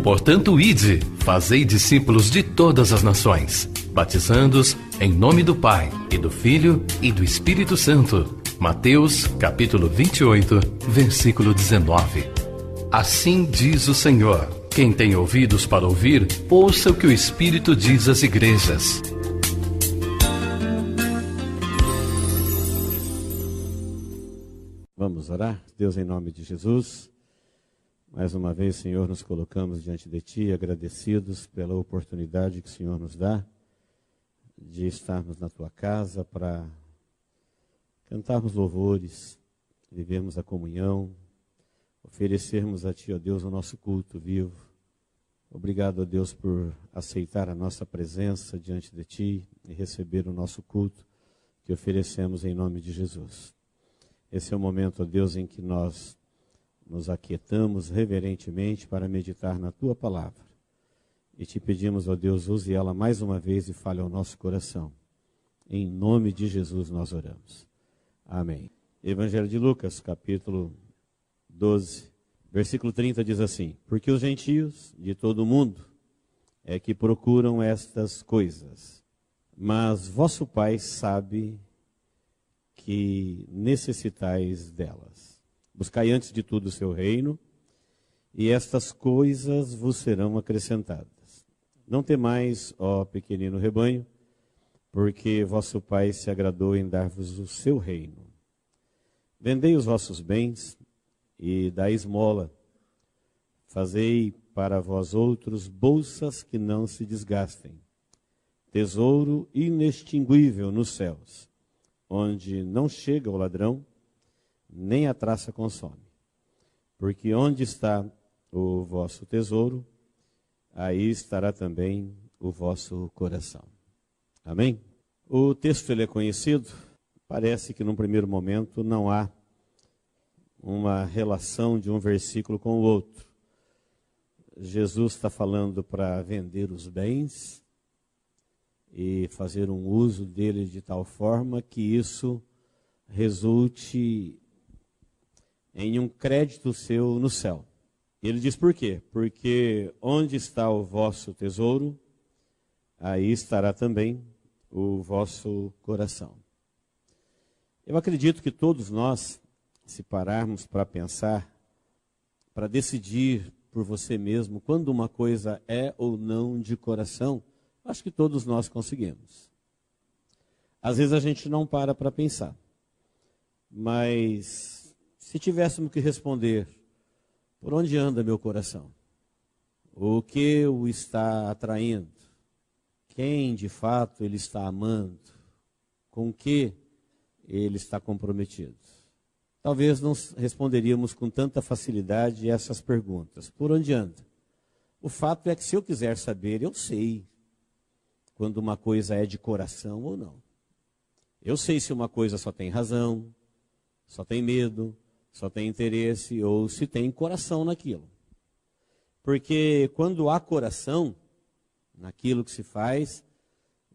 Portanto, ide, fazei discípulos de todas as nações, batizando-os em nome do Pai, e do Filho, e do Espírito Santo. Mateus, capítulo 28, versículo 19. Assim diz o Senhor: quem tem ouvidos para ouvir, ouça o que o Espírito diz às igrejas. Vamos orar? Deus, em nome de Jesus, mais uma vez, Senhor, nos colocamos diante de Ti, agradecidos pela oportunidade que o Senhor nos dá de estarmos na Tua casa para cantarmos louvores, vivermos a comunhão, oferecermos a Ti, ó Deus, o nosso culto vivo. Obrigado, ó Deus, por aceitar a nossa presença diante de Ti e receber o nosso culto que oferecemos em nome de Jesus. Esse é o momento, ó Deus, em que nós nos aquietamos reverentemente para meditar na Tua palavra. E Te pedimos, ó Deus, use ela mais uma vez e fale ao nosso coração. Em nome de Jesus nós oramos. Amém. Evangelho de Lucas, capítulo 12, versículo 30 diz assim: porque os gentios de todo o mundo é que procuram estas coisas, mas vosso Pai sabe que necessitais delas. Buscai antes de tudo o seu reino, e estas coisas vos serão acrescentadas. Não temais, ó pequenino rebanho, porque vosso Pai se agradou em dar-vos o seu reino. Vendei os vossos bens e dai esmola. Fazei para vós outros bolsas que não se desgastem, tesouro inextinguível nos céus, onde não chega o ladrão, nem a traça consome. Porque onde está o vosso tesouro, aí estará também o vosso coração. Amém? O texto ele é conhecido, parece que num primeiro momento não há uma relação de um versículo com o outro. Jesus está falando para vender os bens e fazer um uso deles de tal forma que isso resulte em um crédito seu no céu. Ele diz por quê? Porque onde está o vosso tesouro, aí estará também o vosso coração. Eu acredito que todos nós, se pararmos para pensar, para decidir por você mesmo quando uma coisa é ou não de coração, acho que todos nós conseguimos. Às vezes a gente não para pensar, mas se tivéssemos que responder, por onde anda meu coração? O que o está atraindo? Quem de fato ele está amando? Com que ele está comprometido? Talvez não responderíamos com tanta facilidade essas perguntas. Por onde anda? O fato é que se eu quiser saber, eu sei quando uma coisa é de coração ou não. Eu sei se uma coisa só tem razão, só tem medo, só tem interesse ou se tem coração naquilo. Porque quando há coração naquilo que se faz,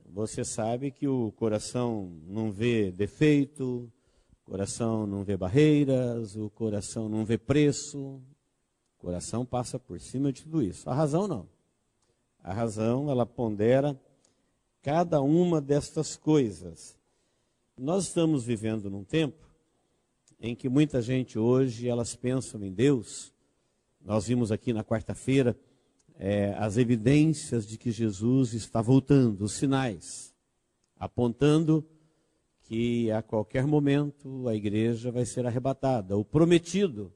você sabe que o coração não vê defeito, o coração não vê barreiras, o coração não vê preço. O coração passa por cima de tudo isso. A razão não. A razão, ela pondera cada uma destas coisas. Nós estamos vivendo num tempo em que muita gente hoje, elas pensam em Deus. Nós vimos aqui na quarta-feira as evidências de que Jesus está voltando, os sinais, apontando que a qualquer momento a igreja vai ser arrebatada. O prometido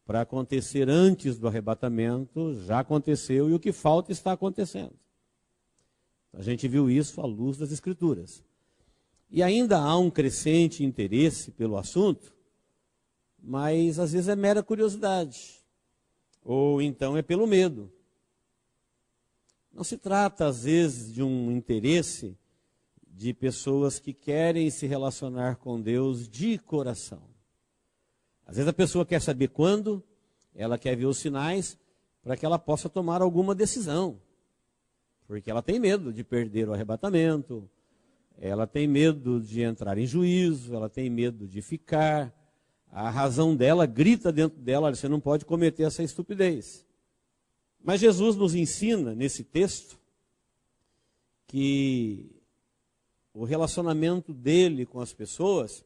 para acontecer antes do arrebatamento já aconteceu e o que falta está acontecendo. A gente viu isso à luz das Escrituras. E ainda há um crescente interesse pelo assunto, mas às vezes é mera curiosidade, ou então é pelo medo. Não se trata às vezes de um interesse de pessoas que querem se relacionar com Deus de coração. Às vezes a pessoa quer saber quando, ela quer ver os sinais para que ela possa tomar alguma decisão, porque ela tem medo de perder o arrebatamento, ela tem medo de entrar em juízo, ela tem medo de ficar. A razão dela grita dentro dela: olha, você não pode cometer essa estupidez. Mas Jesus nos ensina, nesse texto, que o relacionamento dele com as pessoas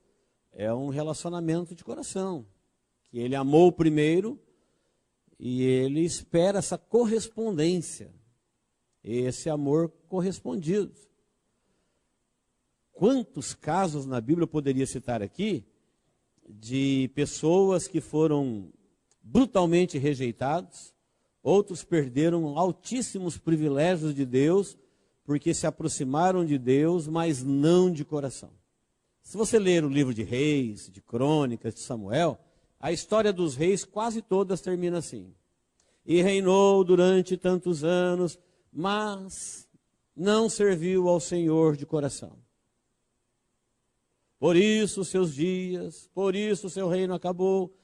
é um relacionamento de coração. Que ele amou primeiro e ele espera essa correspondência, esse amor correspondido. Quantos casos na Bíblia eu poderia citar aqui de pessoas que foram brutalmente rejeitados, outros perderam altíssimos privilégios de Deus porque se aproximaram de Deus, mas não de coração. Se você ler o livro de Reis, de Crônicas, de Samuel, a história dos reis quase todas termina assim: e reinou durante tantos anos, mas não serviu ao Senhor de coração. Por isso seus dias, por isso seu reino acabou.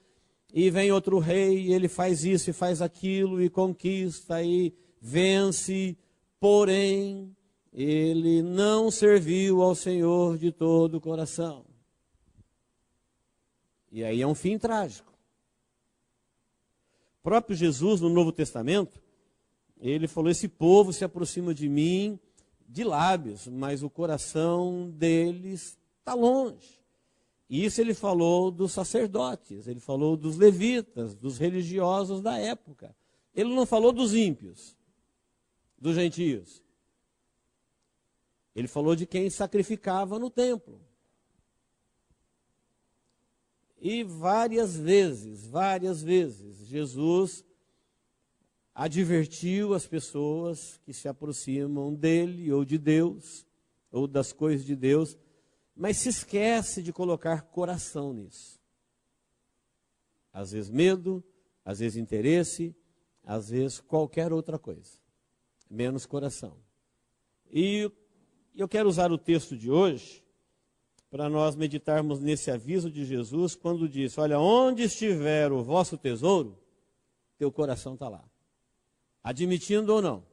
E vem outro rei, e ele faz isso e faz aquilo, e conquista, e vence. Porém, ele não serviu ao Senhor de todo o coração. E aí é um fim trágico. O próprio Jesus, no Novo Testamento, ele falou: esse povo se aproxima de mim de lábios, mas o coração deles está longe. E isso ele falou dos sacerdotes, ele falou dos levitas, dos religiosos da época. Ele não falou dos ímpios, dos gentios. Ele falou de quem sacrificava no templo. E várias vezes, Jesus advertiu as pessoas que se aproximam dele, ou de Deus, ou das coisas de Deus, mas se esquece de colocar coração nisso. Às vezes medo, às vezes interesse, às vezes qualquer outra coisa, menos coração. E eu quero usar o texto de hoje para nós meditarmos nesse aviso de Jesus, quando diz: olha, onde estiver o vosso tesouro, teu coração está lá. Admitindo ou não.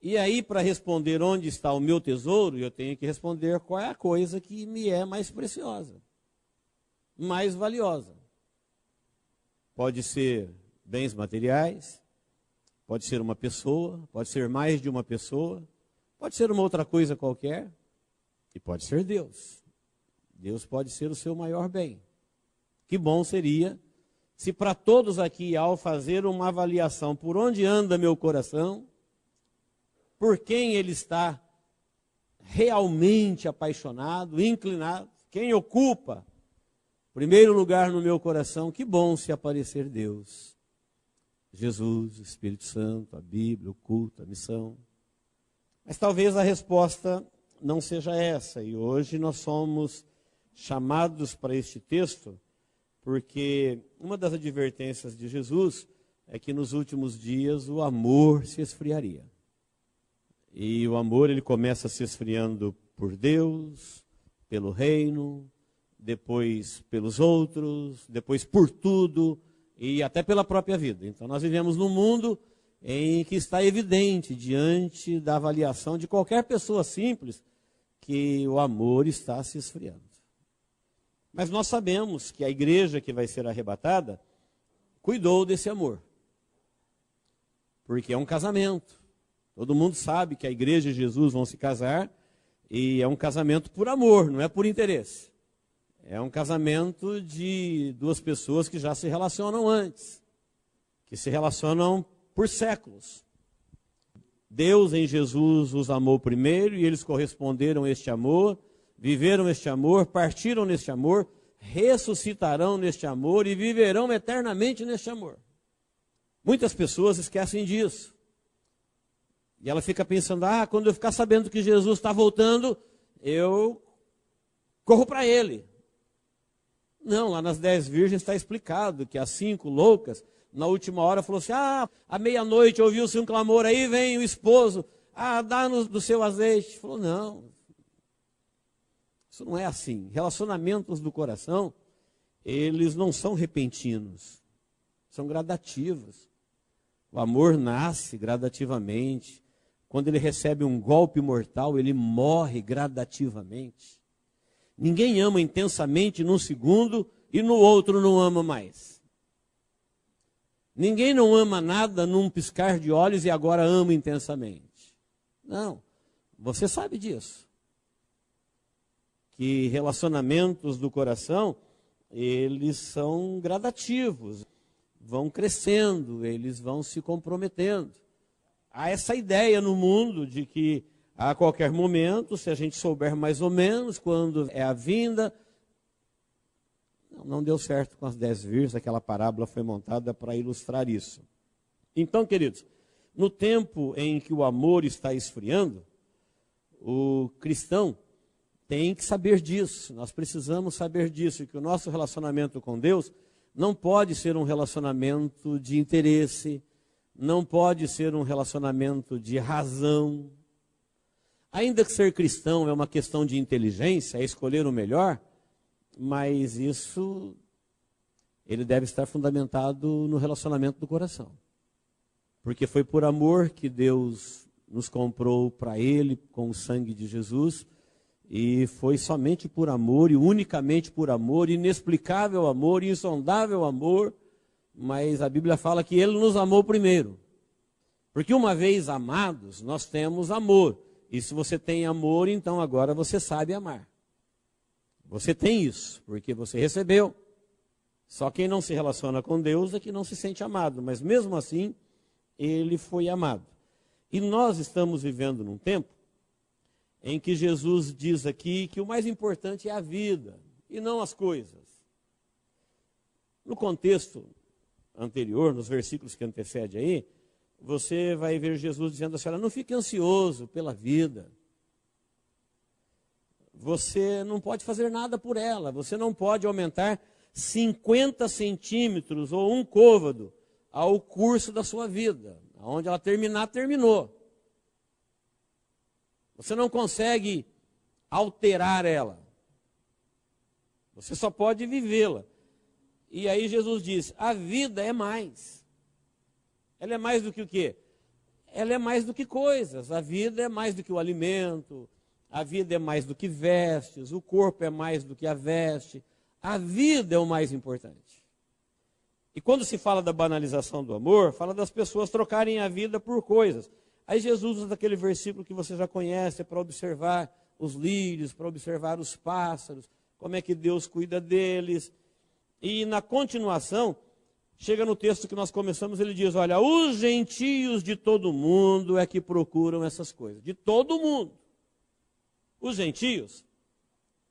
E aí, para responder onde está o meu tesouro, eu tenho que responder qual é a coisa que me é mais preciosa, mais valiosa. Pode ser bens materiais, pode ser uma pessoa, pode ser mais de uma pessoa, pode ser uma outra coisa qualquer, e pode ser Deus. Deus pode ser o seu maior bem. Que bom seria se para todos aqui, ao fazer uma avaliação por onde anda meu coração, por quem ele está realmente apaixonado, inclinado, quem ocupa primeiro lugar no meu coração, que bom se aparecer Deus, Jesus, o Espírito Santo, a Bíblia, o culto, a missão. Mas talvez a resposta não seja essa, e hoje nós somos chamados para este texto, porque uma das advertências de Jesus é que nos últimos dias o amor se esfriaria. E o amor, ele começa se esfriando por Deus, pelo reino, depois pelos outros, depois por tudo e até pela própria vida. Então nós vivemos num mundo em que está evidente, diante da avaliação de qualquer pessoa simples, que o amor está se esfriando. Mas nós sabemos que a igreja que vai ser arrebatada cuidou desse amor. Porque é um casamento. Todo mundo sabe que a igreja e Jesus vão se casar, e é um casamento por amor, não é por interesse. É um casamento de duas pessoas que já se relacionam antes, que se relacionam por séculos. Deus em Jesus os amou primeiro, e eles corresponderam a este amor, viveram este amor, partiram neste amor, ressuscitarão neste amor e viverão eternamente neste amor. Muitas pessoas esquecem disso. E ela fica pensando: quando eu ficar sabendo que Jesus está voltando, eu corro para ele. Não, lá nas 10 virgens está explicado que as 5 loucas, na última hora, falou assim: à meia-noite ouviu-se um clamor, aí vem o esposo, dá-nos do seu azeite. Falou: não, isso não é assim. Relacionamentos do coração, eles não são repentinos, são gradativos. O amor nasce gradativamente. Quando ele recebe um golpe mortal, ele morre gradativamente. Ninguém ama intensamente num segundo e no outro não ama mais. Ninguém não ama nada num piscar de olhos e agora ama intensamente. Não, você sabe disso. Que relacionamentos do coração, eles são gradativos, vão crescendo, eles vão se comprometendo. Há essa ideia no mundo de que a qualquer momento, se a gente souber mais ou menos quando é a vinda, não deu certo com as 10 virgens, aquela parábola foi montada para ilustrar isso. Então, queridos, no tempo em que o amor está esfriando, o cristão tem que saber disso, nós precisamos saber disso, que o nosso relacionamento com Deus não pode ser um relacionamento de interesse, não pode ser um relacionamento de razão. Ainda que ser cristão é uma questão de inteligência, é escolher o melhor, mas isso, ele deve estar fundamentado no relacionamento do coração. Porque foi por amor que Deus nos comprou para Ele com o sangue de Jesus, e foi somente por amor, e unicamente por amor, inexplicável amor, insondável amor, mas a Bíblia fala que Ele nos amou primeiro. Porque uma vez amados, nós temos amor. E se você tem amor, então agora você sabe amar. Você tem isso, porque você recebeu. Só quem não se relaciona com Deus é que não se sente amado. Mas mesmo assim, Ele foi amado. E nós estamos vivendo num tempo em que Jesus diz aqui que o mais importante é a vida e não as coisas. No contexto anterior, nos versículos que antecedem aí, você vai ver Jesus dizendo assim, olha, não fique ansioso pela vida. Você não pode fazer nada por ela, você não pode aumentar 50 centímetros ou um côvado ao curso da sua vida. Onde ela terminar, terminou. Você não consegue alterar ela. Você só pode vivê-la. E aí Jesus diz, a vida é mais. Ela é mais do que o quê? Ela é mais do que coisas. A vida é mais do que o alimento. A vida é mais do que vestes. O corpo é mais do que a veste. A vida é o mais importante. E quando se fala da banalização do amor, fala das pessoas trocarem a vida por coisas. Aí Jesus usa aquele versículo que você já conhece para observar os lírios, para observar os pássaros, como é que Deus cuida deles. E na continuação, chega no texto que nós começamos, ele diz, olha, os gentios de todo mundo é que procuram essas coisas. De todo mundo. Os gentios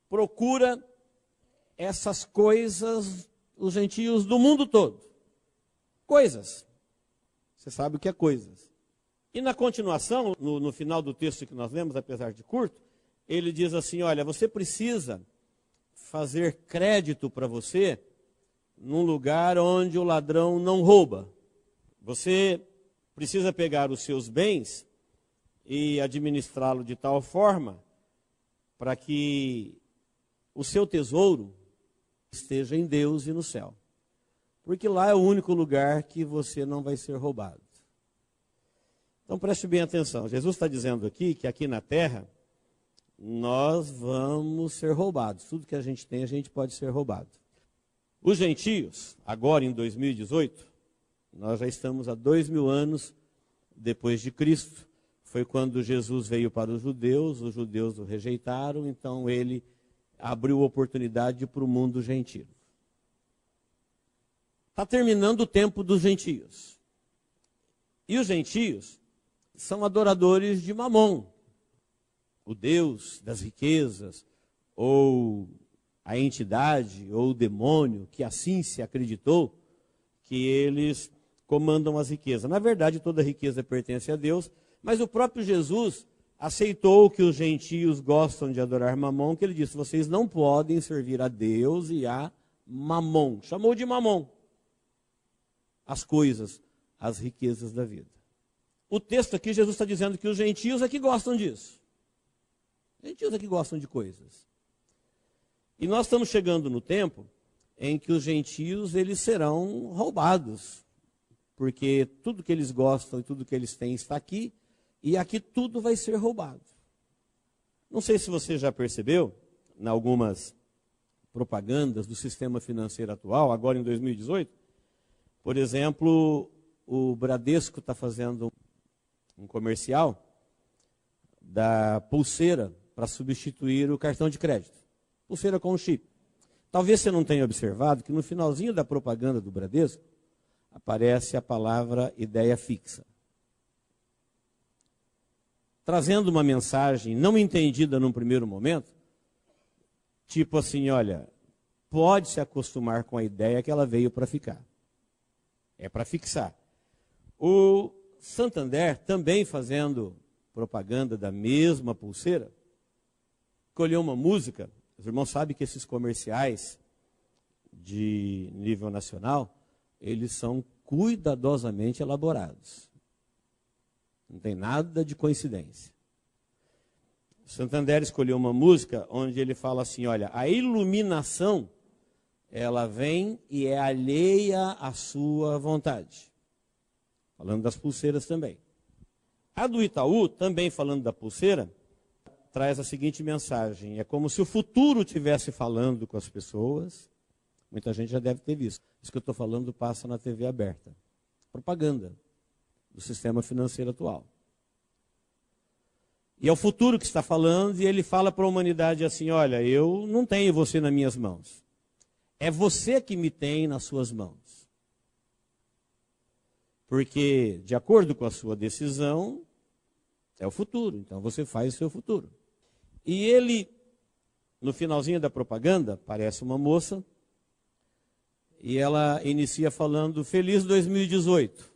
procuram essas coisas, os gentios do mundo todo. Coisas. Você sabe o que é coisas. E na continuação, no final do texto que nós lemos, apesar de curto, ele diz assim, olha, você precisa fazer crédito para você num lugar onde o ladrão não rouba. Você precisa pegar os seus bens e administrá-lo de tal forma para que o seu tesouro esteja em Deus e no céu. Porque lá é o único lugar que você não vai ser roubado. Então preste bem atenção, Jesus está dizendo aqui que aqui na terra nós vamos ser roubados. Tudo que a gente tem, a gente pode ser roubado. Os gentios, agora em 2018, nós já estamos há 2000 anos depois de Cristo. Foi quando Jesus veio para os judeus o rejeitaram, então ele abriu oportunidade para o mundo gentio. Está terminando o tempo dos gentios. E os gentios são adoradores de Mamon, o Deus das riquezas, ou a entidade, ou o demônio, que assim se acreditou, que eles comandam as riquezas. Na verdade, toda riqueza pertence a Deus, mas o próprio Jesus aceitou que os gentios gostam de adorar Mamon, que ele disse, vocês não podem servir a Deus e a Mamon. Chamou de Mamon as coisas, as riquezas da vida. O texto aqui, Jesus está dizendo que os gentios é que gostam disso. Os gentios é que gostam de coisas. E nós estamos chegando no tempo em que os gentios eles serão roubados. Porque tudo que eles gostam e tudo que eles têm está aqui. E aqui tudo vai ser roubado. Não sei se você já percebeu, em algumas propagandas do sistema financeiro atual, agora em 2018, por exemplo, o Bradesco está fazendo um comercial da pulseira para substituir o cartão de crédito. Pulseira com chip. Talvez você não tenha observado que no finalzinho da propaganda do Bradesco aparece a palavra ideia fixa, trazendo uma mensagem não entendida num primeiro momento, tipo assim, olha, pode se acostumar com a ideia que ela veio para ficar. É para fixar. O Santander, também fazendo propaganda da mesma pulseira, escolheu uma música. Os irmãos sabem que esses comerciais de nível nacional, eles são cuidadosamente elaborados. Não tem nada de coincidência. O Santander escolheu uma música onde ele fala assim, olha, a iluminação, ela vem e é alheia à sua vontade. Falando das pulseiras também. A do Itaú, também falando da pulseira, traz a seguinte mensagem. É como se o futuro estivesse falando com as pessoas. Muita gente já deve ter visto. Isso que eu estou falando passa na TV aberta. Propaganda do sistema financeiro atual. E é o futuro que está falando, e ele fala para a humanidade assim, olha, eu não tenho você nas minhas mãos. É você que me tem nas suas mãos. Porque, de acordo com a sua decisão, é o futuro. Então, você faz o seu futuro. E ele, no finalzinho da propaganda, parece uma moça, e ela inicia falando, Feliz 2018.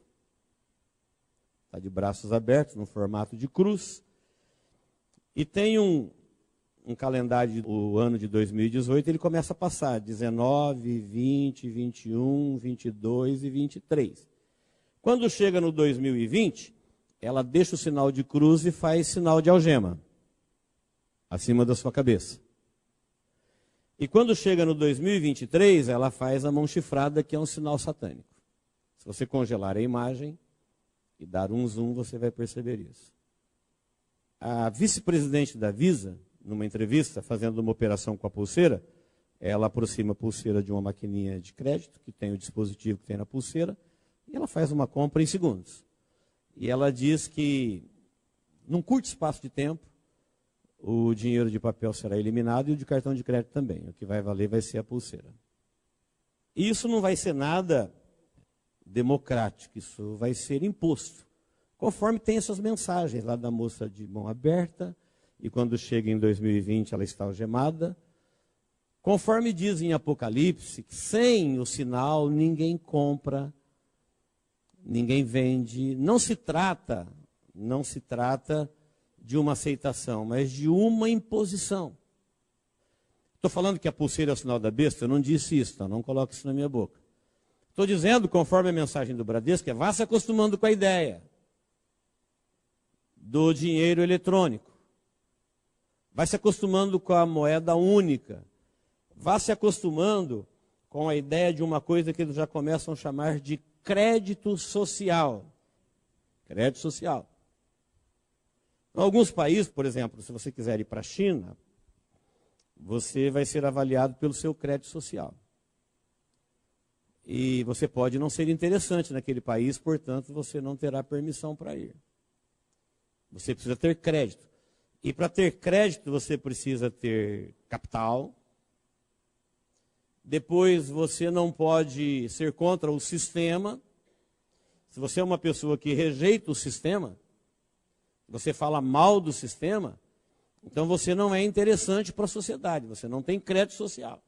Está de braços abertos, no formato de cruz. E tem um calendário do ano de 2018, ele começa a passar 19, 20, 21, 22 e 23. Quando chega no 2020, ela deixa o sinal de cruz e faz sinal de algema acima da sua cabeça. E quando chega no 2023, ela faz a mão chifrada, que é um sinal satânico. Se você congelar a imagem e dar um zoom, você vai perceber isso. A vice-presidente da Visa, numa entrevista, fazendo uma operação com a pulseira, ela aproxima a pulseira de uma maquininha de crédito, que tem o dispositivo que tem na pulseira, e ela faz uma compra em segundos. E ela diz que, num curto espaço de tempo, o dinheiro de papel será eliminado e o de cartão de crédito também. O que vai valer vai ser a pulseira. E isso não vai ser nada democrático, isso vai ser imposto. Conforme tem essas mensagens lá da moça de mão aberta, e quando chega em 2020 ela está algemada. Conforme diz em Apocalipse, que sem o sinal ninguém compra, ninguém vende. Não se trata de uma aceitação, mas de uma imposição. Estou falando que a pulseira é o sinal da besta, eu não disse isso, tá? Não coloque isso na minha boca. Estou dizendo, conforme a mensagem do Bradesco, vá se acostumando com a ideia do dinheiro eletrônico. Vai se acostumando com a moeda única. Vá se acostumando com a ideia de uma coisa que eles já começam a chamar de crédito social. Crédito social. Em alguns países, por exemplo, se você quiser ir para a China, você vai ser avaliado pelo seu crédito social. E você pode não ser interessante naquele país, portanto, você não terá permissão para ir. Você precisa ter crédito. E para ter crédito, você precisa ter capital. Depois, você não pode ser contra o sistema. Se você é uma pessoa que rejeita o sistema, você fala mal do sistema, então você não é interessante para a sociedade, você não tem crédito social.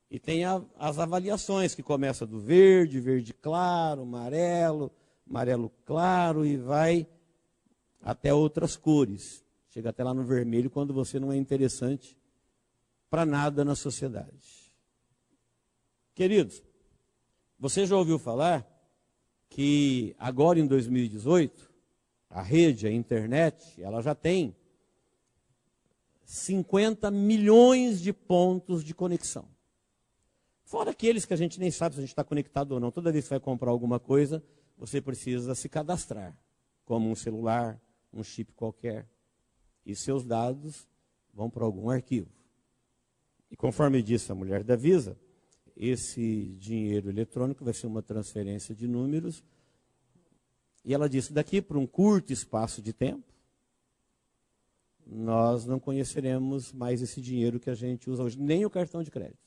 E tem as avaliações, que começa do verde, verde claro, amarelo, amarelo claro, e vai até outras cores. Chega até lá no vermelho, quando você não é interessante para nada na sociedade. Queridos, você já ouviu falar que agora em 2018, a rede, a internet, ela já tem 50 milhões de pontos de conexão. Fora aqueles que a gente nem sabe se a gente está conectado ou não. Toda vez que você vai comprar alguma coisa, você precisa se cadastrar, como um celular, um chip qualquer. E seus dados vão para algum arquivo. E conforme disse a mulher da Visa, esse dinheiro eletrônico vai ser uma transferência de números. E ela disse, daqui para um curto espaço de tempo, nós não conheceremos mais esse dinheiro que a gente usa hoje, nem o cartão de crédito.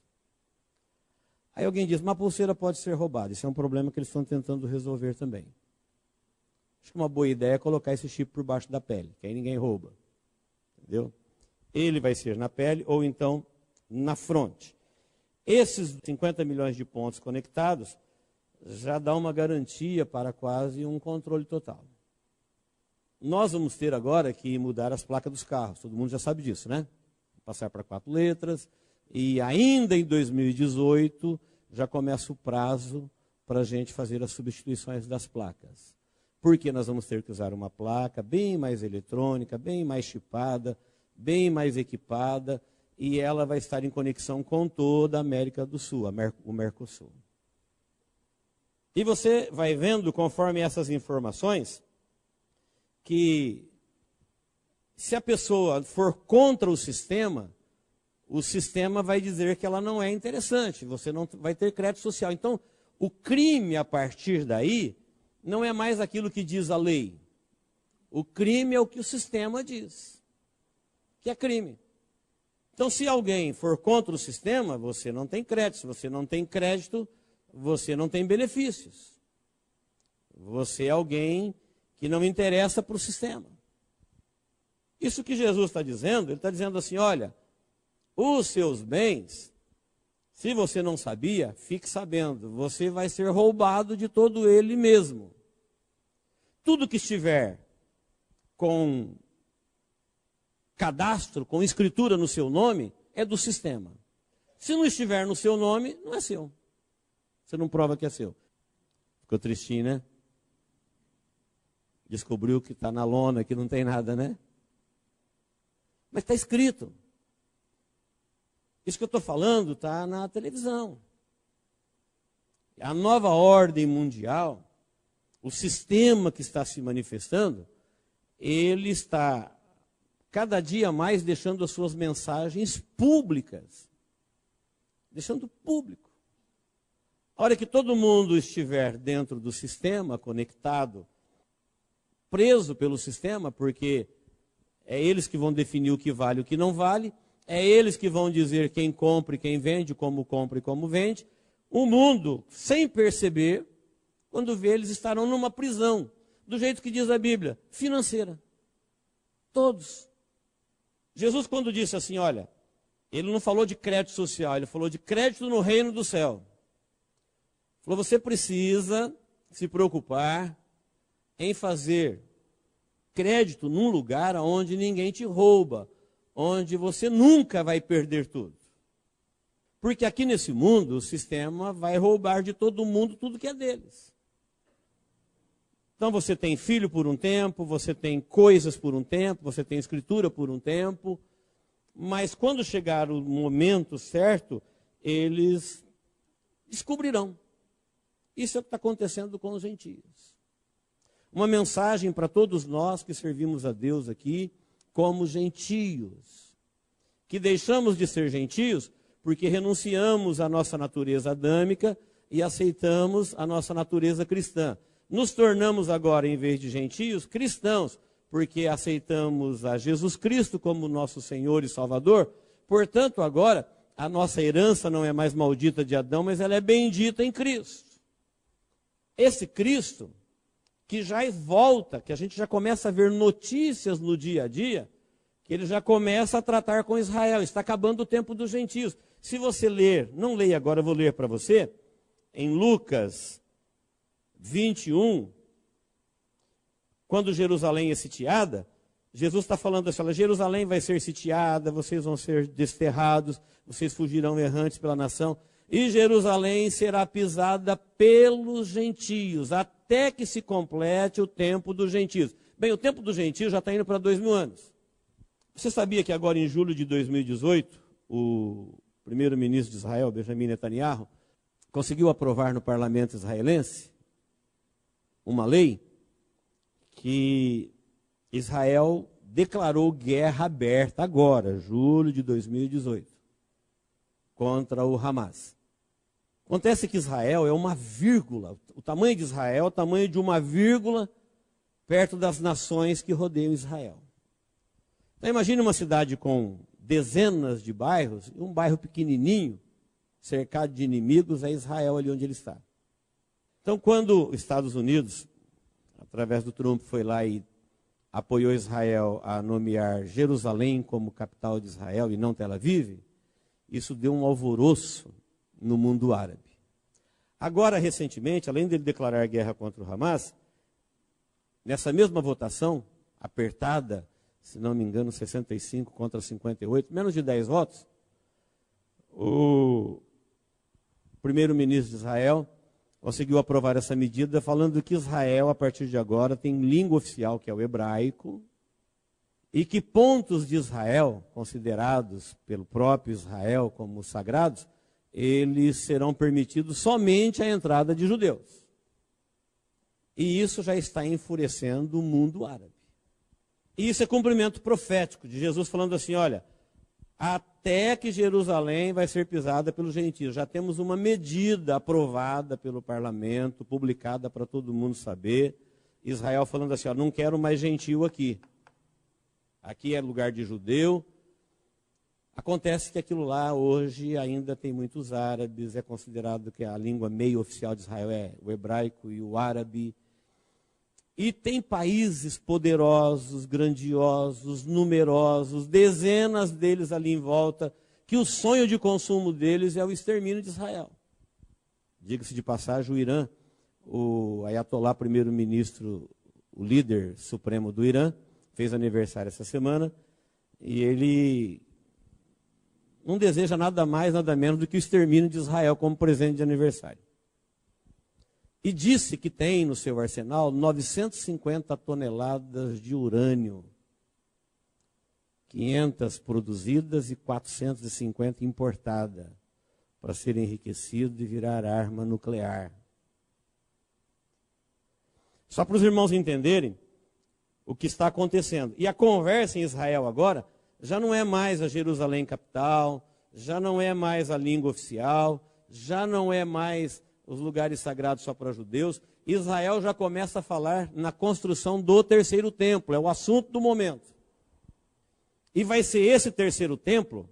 Aí alguém diz, uma pulseira pode ser roubada. Isso é um problema que eles estão tentando resolver também. Acho que uma boa ideia é colocar esse chip por baixo da pele, que aí ninguém rouba. Entendeu? Ele vai ser na pele ou então na fronte. Esses 50 milhões de pontos conectados já dá uma garantia para quase um controle total. Nós vamos ter agora que mudar as placas dos carros. Todo mundo já sabe disso, né? Passar para 4 letras. E ainda em 2018 já começa o prazo para a gente fazer as substituições das placas. Porque nós vamos ter que usar uma placa bem mais eletrônica, bem mais chipada, bem mais equipada, e ela vai estar em conexão com toda a América do Sul, o Mercosul. E você vai vendo, conforme essas informações, que se a pessoa for contra o sistema vai dizer que ela não é interessante, você não vai ter crédito social. Então, o crime a partir daí não é mais aquilo que diz a lei. O crime é o que o sistema diz, que é crime. Então, se alguém for contra o sistema, você não tem crédito. Se você não tem crédito, você não tem benefícios. Você é alguém que não interessa para o sistema. Isso que Jesus está dizendo, ele está dizendo assim, olha, os seus bens, se você não sabia, fique sabendo, você vai ser roubado de todo ele mesmo. Tudo que estiver com cadastro, com escritura no seu nome, é do sistema. Se não estiver no seu nome, não é seu. Você não prova que é seu. Ficou tristinho, né? Descobriu que está na lona, que não tem nada, né? Mas está escrito. Isso que eu estou falando está na televisão. A nova ordem mundial, o sistema que está se manifestando, ele está cada dia mais deixando as suas mensagens públicas. Deixando público. A hora que todo mundo estiver dentro do sistema, conectado, preso pelo sistema, porque é eles que vão definir o que vale e o que não vale, é eles que vão dizer quem compra e quem vende, como compra e como vende. O mundo, sem perceber, quando vê, eles estarão numa prisão, do jeito que diz a Bíblia, financeira. Todos. Jesus, quando disse assim, olha, ele não falou de crédito social, ele falou de crédito no reino do céu. Falou, você precisa se preocupar em fazer crédito num lugar onde ninguém te rouba, onde você nunca vai perder tudo. Porque aqui nesse mundo, o sistema vai roubar de todo mundo tudo que é deles. Então você tem filho por um tempo, você tem coisas por um tempo, você tem escritura por um tempo, mas quando chegar o momento certo, eles descobrirão. Isso é o que está acontecendo com os gentios. Uma mensagem para todos nós que servimos a Deus aqui como gentios, que deixamos de ser gentios porque renunciamos à nossa natureza adâmica e aceitamos a nossa natureza cristã. Nos tornamos agora, em vez de gentios, cristãos, porque aceitamos a Jesus Cristo como nosso Senhor e Salvador. Portanto, agora, a nossa herança não é mais maldita de Adão, mas ela é bendita em Cristo. Esse Cristo, que já volta, que a gente já começa a ver notícias no dia a dia, que ele já começa a tratar com Israel, está acabando o tempo dos gentios. Se você ler, não leia agora, eu vou ler para você, em Lucas 21, quando Jerusalém é sitiada, Jesus está falando assim, olha, Jerusalém vai ser sitiada, vocês vão ser desterrados, vocês fugirão errantes pela nação, e Jerusalém será pisada pelos gentios, até que se complete o tempo dos gentios. Bem, o tempo dos gentios já está indo para 2000 anos. Você sabia que agora em julho de 2018, o primeiro-ministro de Israel, Benjamin Netanyahu, conseguiu aprovar no parlamento israelense uma lei que Israel declarou guerra aberta agora, julho de 2018. contra o Hamas. Acontece que Israel é uma vírgula, o tamanho de Israel é o tamanho de uma vírgula perto das nações que rodeiam Israel. Então imagine uma cidade com dezenas de bairros, e um bairro pequenininho, cercado de inimigos, é Israel ali onde ele está. Então quando os Estados Unidos, através do Trump, foi lá e apoiou Israel a nomear Jerusalém como capital de Israel e não Tel Aviv, isso deu um alvoroço no mundo árabe. Agora, recentemente, além dele declarar guerra contra o Hamas, nessa mesma votação, apertada, se não me engano, 65 contra 58, menos de 10 votos, o primeiro-ministro de Israel conseguiu aprovar essa medida, falando que Israel, a partir de agora, tem língua oficial, que é o hebraico, e que pontos de Israel, considerados pelo próprio Israel como sagrados, eles serão permitidos somente a entrada de judeus. E isso já está enfurecendo o mundo árabe. E isso é cumprimento profético de Jesus falando assim, olha, até que Jerusalém vai ser pisada pelos gentios. Já temos uma medida aprovada pelo parlamento, publicada para todo mundo saber. Israel falando assim, ó, não quero mais gentio aqui. Aqui é lugar de judeu. Acontece que aquilo lá hoje ainda tem muitos árabes, é considerado que a língua meio oficial de Israel é o hebraico e o árabe. E tem países poderosos, grandiosos, numerosos, dezenas deles ali em volta, que o sonho de consumo deles é o extermínio de Israel. Diga-se de passagem, o Irã, o Ayatollah, primeiro-ministro, o líder supremo do Irã, fez aniversário essa semana, e ele não deseja nada mais, nada menos do que o extermínio de Israel como presente de aniversário. E disse que tem no seu arsenal 950 toneladas de urânio, 500 produzidas e 450 importadas, para ser enriquecido e virar arma nuclear. Só para os irmãos entenderem o que está acontecendo. E a conversa em Israel agora já não é mais a Jerusalém capital, já não é mais a língua oficial, já não é mais os lugares sagrados só para judeus. Israel já começa a falar na construção do terceiro templo, é o assunto do momento. E vai ser esse terceiro templo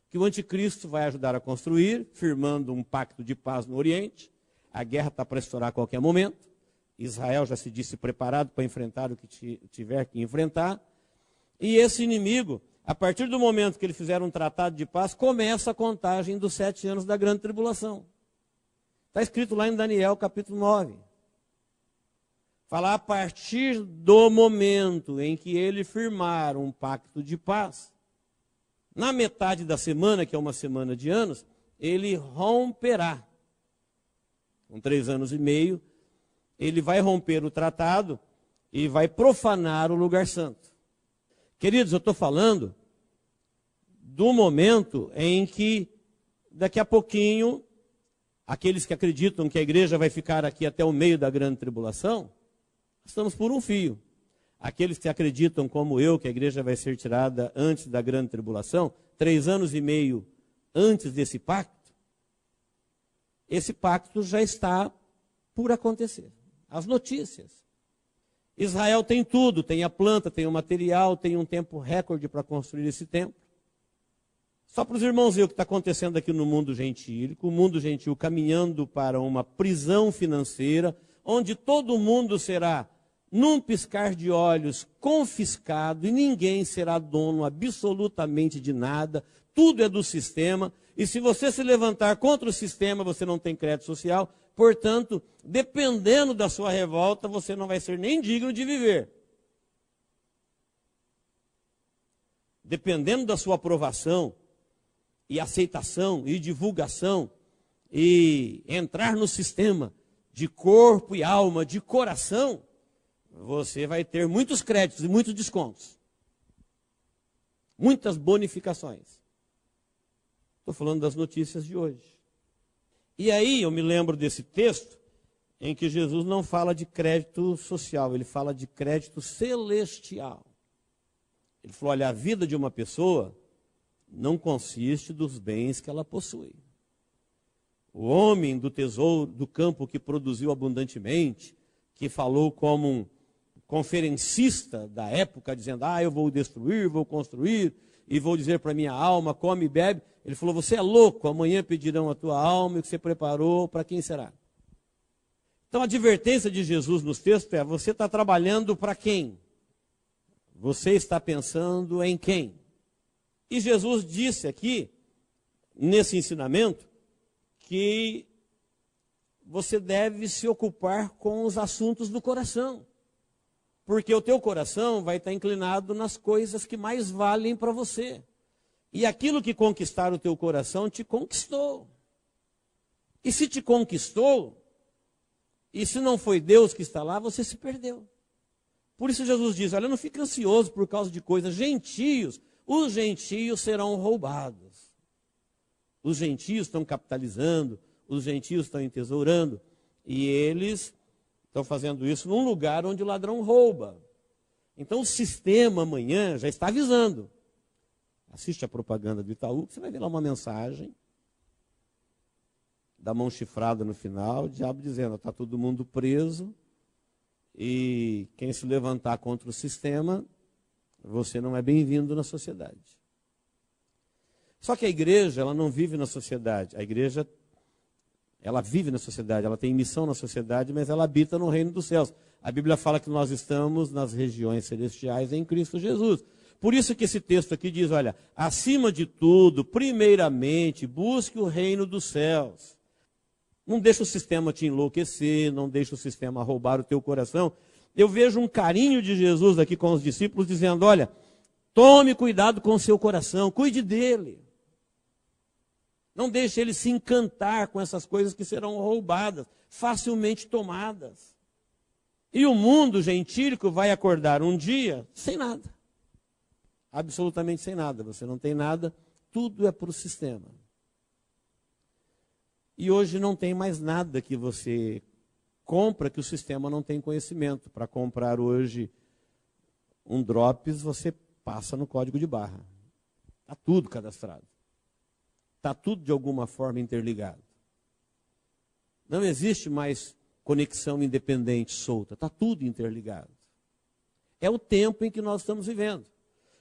que o anticristo vai ajudar a construir, firmando um pacto de paz no Oriente. A guerra está para estourar a qualquer momento. Israel já se disse preparado para enfrentar o que tiver que enfrentar. E esse inimigo, a partir do momento que ele fizer um tratado de paz, começa a contagem dos 7 anos da grande tribulação. Está escrito lá em Daniel, capítulo 9. Fala a partir do momento em que ele firmar um pacto de paz, na metade da semana, que é uma semana de anos, ele romperá. Com 3 anos e meio, ele vai romper o tratado e vai profanar o lugar santo. Queridos, eu estou falando do momento em que, daqui a pouquinho, aqueles que acreditam que a igreja vai ficar aqui até o meio da grande tribulação, estamos por um fio. Aqueles que acreditam, como eu, que a igreja vai ser tirada antes da grande tribulação, 3 anos e meio antes desse pacto, esse pacto já está por acontecer. As notícias. Israel tem tudo, tem a planta, tem o material, tem um tempo recorde para construir esse templo. Só para os irmãos ver o que está acontecendo aqui no mundo gentílico, o mundo gentil caminhando para uma prisão financeira, onde todo mundo será, num piscar de olhos, confiscado, e ninguém será dono absolutamente de nada, tudo é do sistema, e se você se levantar contra o sistema, você não tem crédito social, portanto, dependendo da sua revolta, você não vai ser nem digno de viver. Dependendo da sua aprovação, e aceitação, e divulgação, e entrar no sistema de corpo e alma, de coração, você vai ter muitos créditos e muitos descontos. Muitas bonificações. Estou falando das notícias de hoje. E aí eu me lembro desse texto em que Jesus não fala de crédito social, ele fala de crédito celestial. Ele falou, olha, a vida de uma pessoa não consiste dos bens que ela possui. O homem do tesouro do campo que produziu abundantemente, que falou como um conferencista da época, dizendo, eu vou destruir, vou construir, e vou dizer para minha alma, come e bebe. Ele falou, você é louco, amanhã pedirão a tua alma, e o que você preparou, para quem será? Então a advertência de Jesus nos textos é, você está trabalhando para quem? Você está pensando em quem? E Jesus disse aqui, nesse ensinamento, que você deve se ocupar com os assuntos do coração. Porque o teu coração vai estar inclinado nas coisas que mais valem para você. E aquilo que conquistar o teu coração te conquistou. E se te conquistou, e se não foi Deus que está lá, você se perdeu. Por isso Jesus diz, olha, não fique ansioso por causa de coisas gentios. Os gentios serão roubados. Os gentios estão capitalizando, os gentios estão entesourando, e eles estão fazendo isso num lugar onde o ladrão rouba. Então o sistema amanhã já está avisando. Assiste a propaganda do Itaú, você vai ver lá uma mensagem da mão chifrada no final, o diabo dizendo, está todo mundo preso, e quem se levantar contra o sistema, você não é bem-vindo na sociedade. Só que a igreja, ela não vive na sociedade. A igreja, ela vive na sociedade, ela tem missão na sociedade, mas ela habita no reino dos céus. A Bíblia fala que nós estamos nas regiões celestiais em Cristo Jesus. Por isso que esse texto aqui diz, olha, acima de tudo, primeiramente, busque o reino dos céus. Não deixa o sistema te enlouquecer, não deixa o sistema roubar o teu coração. Eu vejo um carinho de Jesus aqui com os discípulos, dizendo, olha, tome cuidado com o seu coração, cuide dele. Não deixe ele se encantar com essas coisas que serão roubadas, facilmente tomadas. E o mundo gentílico vai acordar um dia sem nada. Absolutamente sem nada. Você não tem nada, tudo é para o sistema. E hoje não tem mais nada que você compra que o sistema não tem conhecimento. Para comprar hoje um Drops, você passa no código de barra. Está tudo cadastrado. Está tudo de alguma forma interligado. Não existe mais conexão independente, solta. Está tudo interligado. É o tempo em que nós estamos vivendo.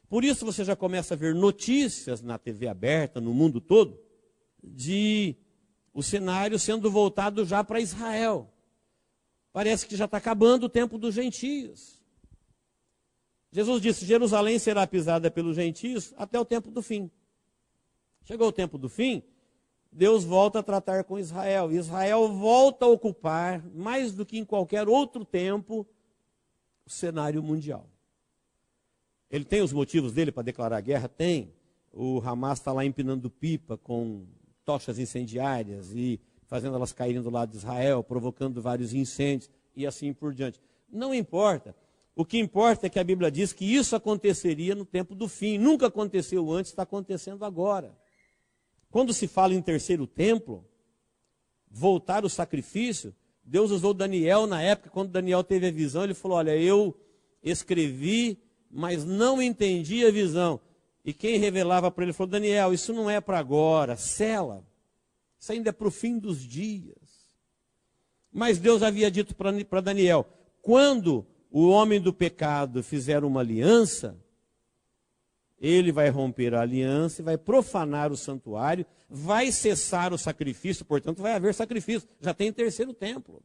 Por isso você já começa a ver notícias na TV aberta, no mundo todo, de o cenário sendo voltado já para Israel. Parece que já está acabando o tempo dos gentios. Jesus disse, Jerusalém será pisada pelos gentios até o tempo do fim. Chegou o tempo do fim, Deus volta a tratar com Israel. Israel volta a ocupar, mais do que em qualquer outro tempo, o cenário mundial. Ele tem os motivos dele para declarar guerra? Tem. O Hamas está lá empinando pipa com tochas incendiárias e fazendo elas caírem do lado de Israel, provocando vários incêndios e assim por diante. Não importa. O que importa é que a Bíblia diz que isso aconteceria no tempo do fim. Nunca aconteceu antes, está acontecendo agora. Quando se fala em terceiro templo, voltar o sacrifício, Deus usou Daniel na época, quando Daniel teve a visão, ele falou, olha, eu escrevi, mas não entendi a visão. E quem revelava para ele falou, Daniel, isso não é para agora, sela. Isso ainda é para o fim dos dias. Mas Deus havia dito para Daniel, quando o homem do pecado fizer uma aliança, ele vai romper a aliança, vai profanar o santuário, vai cessar o sacrifício, portanto vai haver sacrifício. Já tem terceiro templo.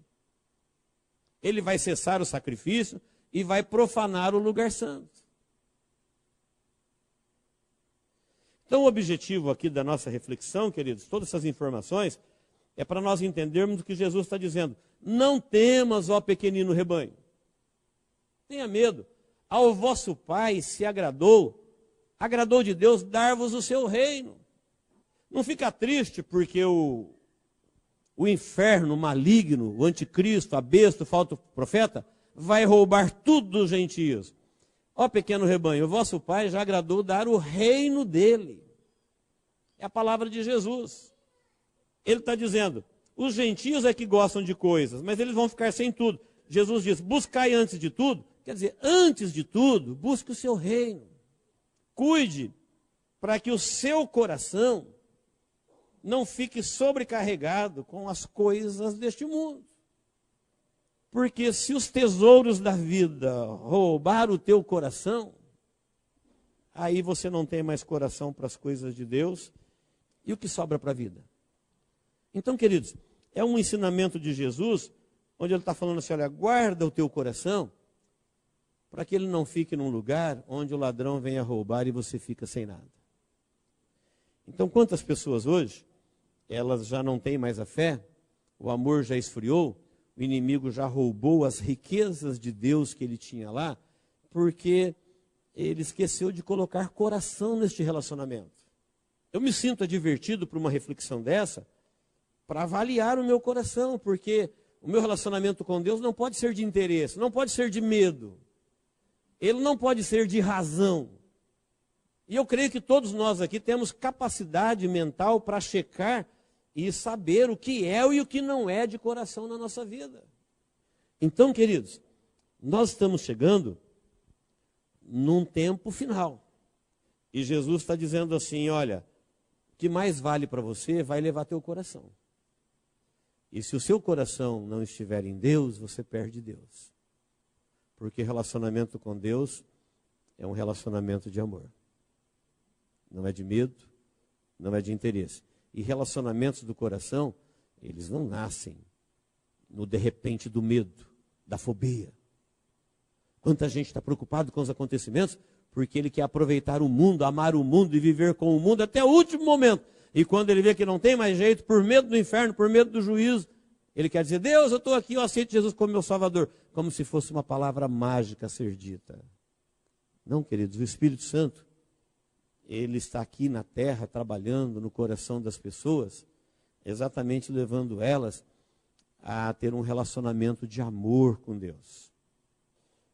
Ele vai cessar o sacrifício e vai profanar o lugar santo. Então o objetivo aqui da nossa reflexão, queridos, todas essas informações, é para nós entendermos o que Jesus está dizendo. Não temas, ó pequenino rebanho. Tenha medo. Ao vosso Pai se agradou de Deus dar-vos o seu reino. Não fica triste porque o inferno maligno, o anticristo, a besta, o falso profeta, vai roubar tudo dos gentios. Ó pequeno rebanho, o vosso Pai já agradou dar o reino dele. É a palavra de Jesus. Ele está dizendo, os gentios é que gostam de coisas, mas eles vão ficar sem tudo. Jesus diz, buscai antes de tudo, quer dizer, antes de tudo, busque o seu reino. Cuide para que o seu coração não fique sobrecarregado com as coisas deste mundo. Porque se os tesouros da vida roubar o teu coração, aí você não tem mais coração para as coisas de Deus, e o que sobra para a vida? Então, queridos, é um ensinamento de Jesus, onde ele está falando assim, olha, guarda o teu coração, para que ele não fique num lugar onde o ladrão venha roubar e você fica sem nada. Então, quantas pessoas hoje, elas já não têm mais a fé, o amor já esfriou, o inimigo já roubou as riquezas de Deus que ele tinha lá, porque ele esqueceu de colocar coração neste relacionamento. Eu me sinto advertido por uma reflexão dessa, para avaliar o meu coração, porque o meu relacionamento com Deus não pode ser de interesse, não pode ser de medo, ele não pode ser de razão. E eu creio que todos nós aqui temos capacidade mental para checar e saber o que é e o que não é de coração na nossa vida. Então, queridos, nós estamos chegando num tempo final. E Jesus está dizendo assim, olha, o que mais vale para você vai levar teu coração. E se o seu coração não estiver em Deus, você perde Deus. Porque relacionamento com Deus é um relacionamento de amor. Não é de medo, não é de interesse. E relacionamentos do coração, eles não nascem no de repente do medo, da fobia. Quanta gente está preocupado com os acontecimentos, porque ele quer aproveitar o mundo, amar o mundo e viver com o mundo até o último momento. E quando ele vê que não tem mais jeito, por medo do inferno, por medo do juízo, ele quer dizer, Deus, eu estou aqui, eu aceito Jesus como meu Salvador. Como se fosse uma palavra mágica a ser dita. Não, queridos, o Espírito Santo, ele está aqui na terra, trabalhando no coração das pessoas, exatamente levando elas a ter um relacionamento de amor com Deus.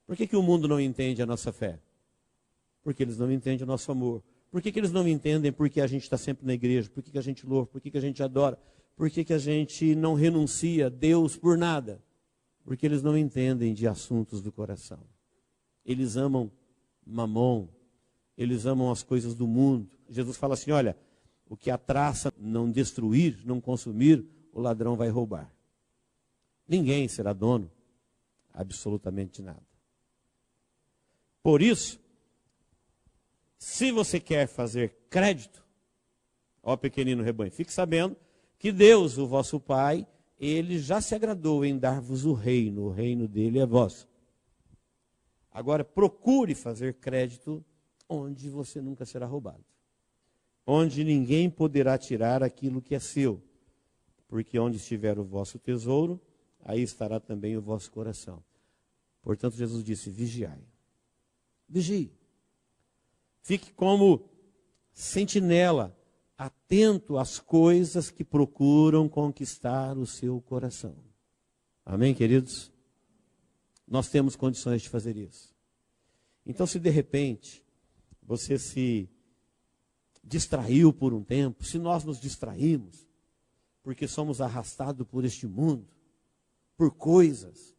Por que o mundo não entende a nossa fé? Porque eles não entendem o nosso amor. Por que eles não entendem porque a gente está sempre na igreja? Por que a gente louva? Por que a gente adora? Por que a gente não renuncia a Deus por nada? Porque eles não entendem de assuntos do coração. Eles amam mamon, eles amam as coisas do mundo. Jesus fala assim, olha, o que a traça não destruir, não consumir, o ladrão vai roubar. Ninguém será dono absolutamente de nada. Por isso, se você quer fazer crédito, ó pequenino rebanho, fique sabendo que Deus, o vosso Pai, ele já se agradou em dar-vos o reino dele é vosso. Agora, procure fazer crédito onde você nunca será roubado. Onde ninguém poderá tirar aquilo que é seu. Porque onde estiver o vosso tesouro, aí estará também o vosso coração. Portanto, Jesus disse, vigiai. Vigie. Fique como sentinela, atento às coisas que procuram conquistar o seu coração. Amém, queridos? Nós temos condições de fazer isso. Então, se de repente você se distraiu por um tempo, se nós nos distraímos, porque somos arrastados por este mundo, por coisas.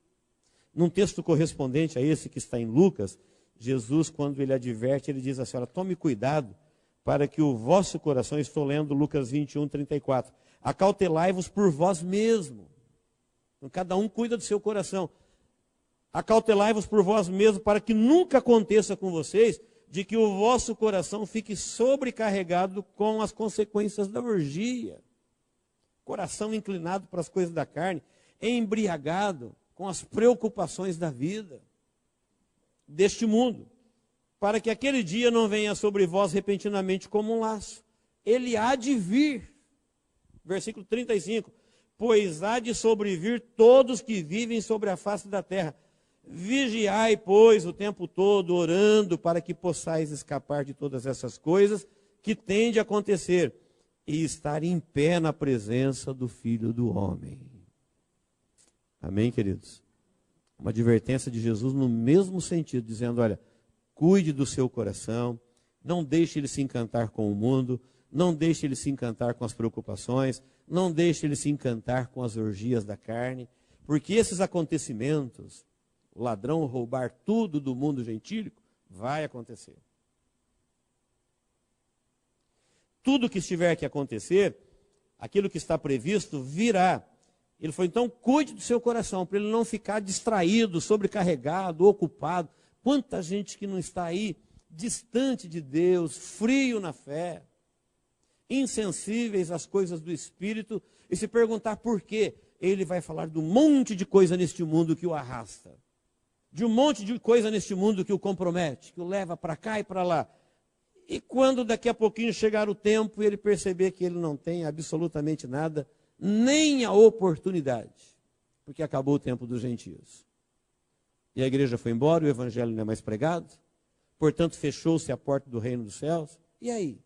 Num texto correspondente a esse que está em Lucas, Jesus, quando ele adverte, ele diz assim, olha, tome cuidado para que o vosso coração, estou lendo Lucas 21, 34, acautelai-vos por vós mesmo. Então, cada um cuida do seu coração. Acautelai-vos por vós mesmo, para que nunca aconteça com vocês, de que o vosso coração fique sobrecarregado com as consequências da orgia. Coração inclinado para as coisas da carne, embriagado com as preocupações da vida, deste mundo, para que aquele dia não venha sobre vós repentinamente como um laço. Ele há de vir. Versículo 35. Pois há de sobrevir todos que vivem sobre a face da terra. Vigiai, pois, o tempo todo, orando, para que possais escapar de todas essas coisas que têm de acontecer e estar em pé na presença do Filho do Homem. Amém, queridos? Uma advertência de Jesus no mesmo sentido, dizendo, olha, cuide do seu coração, não deixe ele se encantar com o mundo, não deixe ele se encantar com as preocupações, não deixe ele se encantar com as orgias da carne, porque esses acontecimentos, o ladrão roubar tudo do mundo gentílico, vai acontecer. tudo que estiver que acontecer, aquilo que está previsto virá. Ele falou, então cuide do seu coração, para ele não ficar distraído, sobrecarregado, ocupado. Quanta gente que não está aí, distante de Deus, frio na fé, insensíveis às coisas do Espírito, e se perguntar por quê, ele vai falar de um monte de coisa neste mundo que o arrasta, de um monte de coisa neste mundo que o compromete, que o leva para cá e para lá. E quando daqui a pouquinho chegar o tempo, ele perceber que ele não tem absolutamente nada, nem a oportunidade, porque acabou o tempo dos gentios. E a igreja foi embora, o evangelho não é mais pregado, portanto fechou-se a porta do reino dos céus. E aí?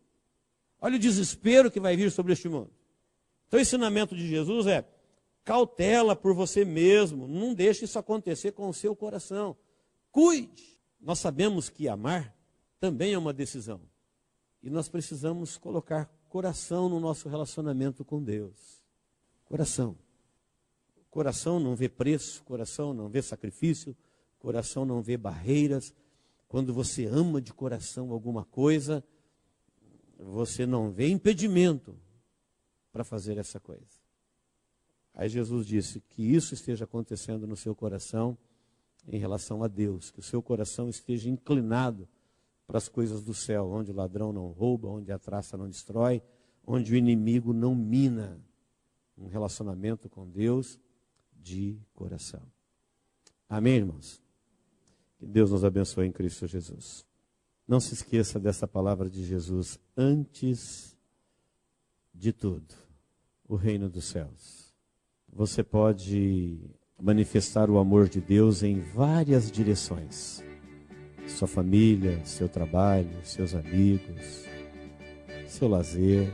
Olha o desespero que vai vir sobre este mundo. Então o ensinamento de Jesus é: cautela por você mesmo, não deixe isso acontecer com o seu coração. Cuide. Nós sabemos que amar também é uma decisão. E nós precisamos colocar coração no nosso relacionamento com Deus. Coração. Coração não vê preço, coração não vê sacrifício, coração não vê barreiras. Quando você ama de coração alguma coisa, você não vê impedimento para fazer essa coisa. Aí Jesus disse que isso esteja acontecendo no seu coração em relação a Deus, que o seu coração esteja inclinado para as coisas do céu, onde o ladrão não rouba, onde a traça não destrói, onde o inimigo não mina um relacionamento com Deus de coração. Amém, irmãos? Que Deus nos abençoe em Cristo Jesus. Não se esqueça dessa palavra de Jesus: antes de tudo, o reino dos céus. Você pode manifestar o amor de Deus em várias direções. Sua família, seu trabalho, seus amigos, seu lazer.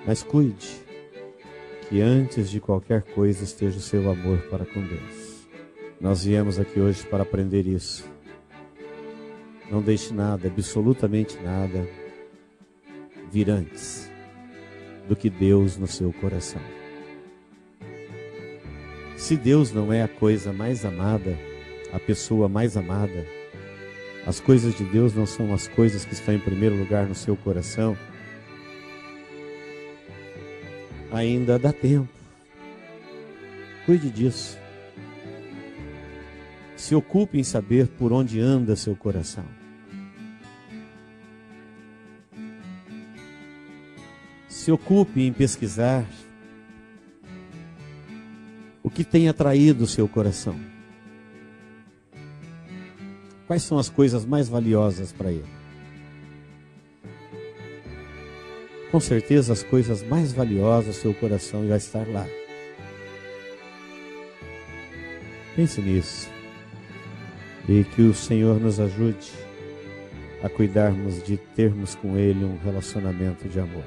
Mas cuide que antes de qualquer coisa esteja o seu amor para com Deus. Nós viemos aqui hoje para aprender isso. Não deixe nada, absolutamente nada, vir antes do que Deus no seu coração. Se Deus não é a coisa mais amada, a pessoa mais amada, as coisas de Deus não são as coisas que estão em primeiro lugar no seu coração, ainda dá tempo. Cuide disso. Se ocupe em saber por onde anda seu coração. Se ocupe em pesquisar o que tem atraído o seu coração. Quais são as coisas mais valiosas para ele? Com certeza as coisas mais valiosas, seu coração vai estar lá. Pense nisso. E que o Senhor nos ajude a cuidarmos de termos com Ele um relacionamento de amor.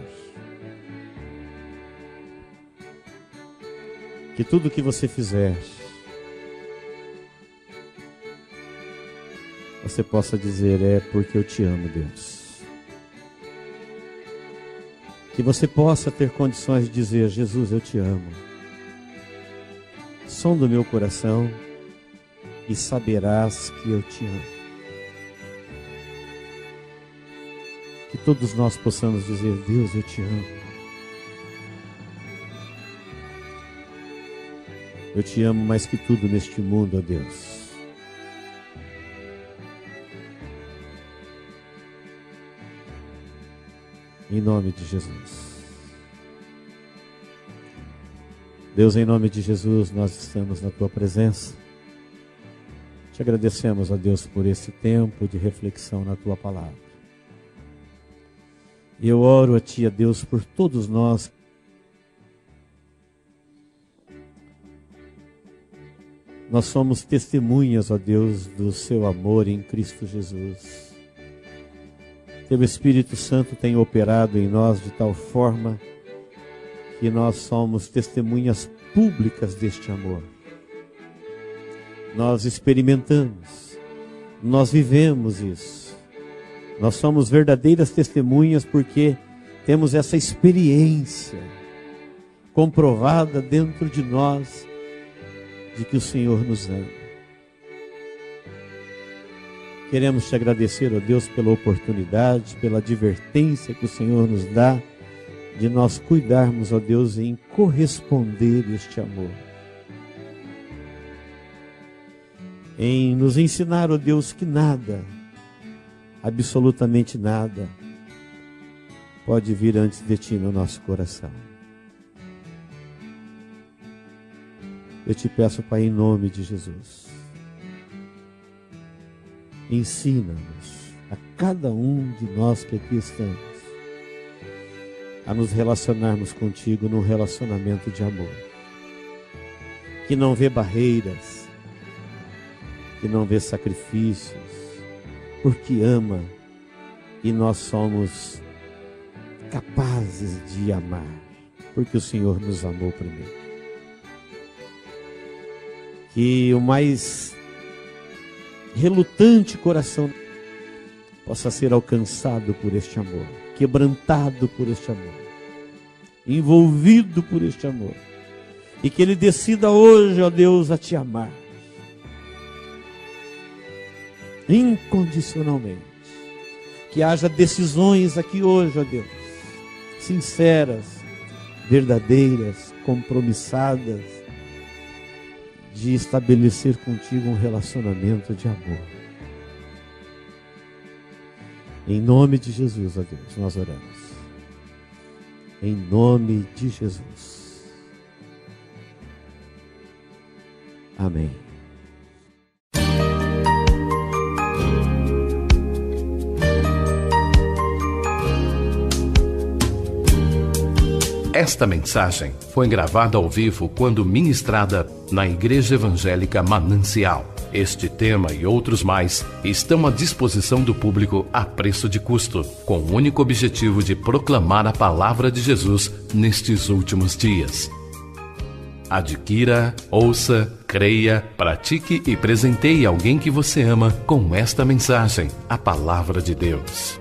Que tudo que você fizer, você possa dizer: é porque eu te amo, Deus. Que você possa ter condições de dizer: Jesus, eu te amo. Som do meu coração, e saberás que eu te amo. Que todos nós possamos dizer: Deus, eu te amo. Eu te amo mais que tudo neste mundo, ó Deus. Em nome de Jesus. Deus, em nome de Jesus, nós estamos na Tua presença. Te agradecemos, ó Deus, por esse tempo de reflexão na Tua palavra. E eu oro a Ti, ó Deus, por todos nós. Nós somos testemunhas, ó Deus, do Seu amor em Cristo Jesus. Teu Espírito Santo tem operado em nós de tal forma que nós somos testemunhas públicas deste amor. Nós experimentamos, nós vivemos isso. Nós somos verdadeiras testemunhas porque temos essa experiência comprovada dentro de nós de que o Senhor nos ama. Queremos te agradecer, ó Deus, pela oportunidade, pela advertência que o Senhor nos dá de nós cuidarmos, ó Deus, em corresponder este amor. Em nos ensinar, ó Deus, que nada, absolutamente nada, pode vir antes de Ti no nosso coração. Eu te peço, Pai, em nome de Jesus, ensina-nos, a cada um de nós que aqui estamos, a nos relacionarmos contigo num relacionamento de amor, que não vê barreiras, que não vê sacrifícios, porque ama e nós somos capazes de amar, porque o Senhor nos amou primeiro. Que o mais relutante coração possa ser alcançado por este amor, quebrantado por este amor, envolvido por este amor, e que ele decida hoje, ó Deus, a te amar incondicionalmente. Que haja decisões aqui hoje, ó Deus, sinceras, verdadeiras, compromissadas, de estabelecer contigo um relacionamento de amor. Em nome de Jesus, ó Deus, nós oramos. Em nome de Jesus. Amém. Esta mensagem foi gravada ao vivo quando ministrada na Igreja Evangélica Manancial. Este tema e outros mais estão à disposição do público a preço de custo, com o único objetivo de proclamar a palavra de Jesus nestes últimos dias. Adquira, ouça, creia, pratique e presenteie alguém que você ama com esta mensagem, a palavra de Deus.